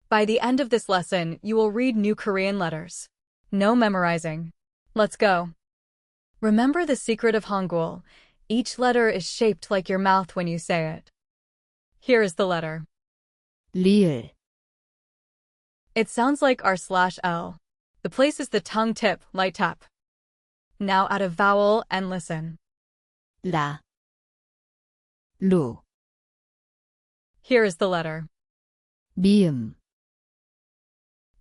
By the end of this lesson, you will read new Korean letters. No memorizing. Let's go. Remember the secret of Hangul. Each letter is shaped like your mouth when you say it. Here is the letter. rieul, It sounds like R/L. The place is the tongue tip, light tap. Now add a vowel and listen. la, 로, Here is the letter. mieum,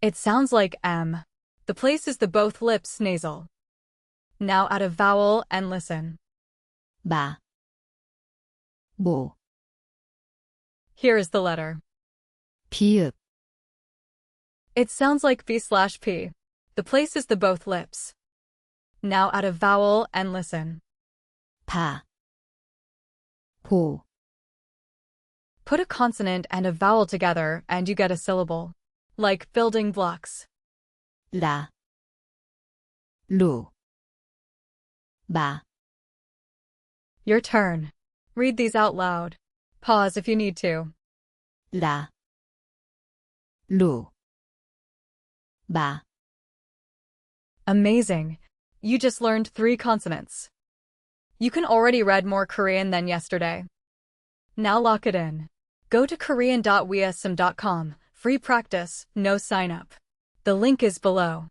It sounds like M. The place is the both lips nasal. Now add a vowel and listen. 마, 모, Here is the letter. bieup, It sounds like B/P. The place is the both lips. Now add a vowel and listen. 바, 보, Put a consonant and a vowel together and you get a syllable. Like building blocks. 라, 로, 마, Your turn. Read these out loud. Pause if you need to. 라, 로, 마. Amazing. You just learned 3 consonants. You can already read more Korean than yesterday. Now lock it in. Go to korean.weasm.com. Free practice, no sign up. The link is below.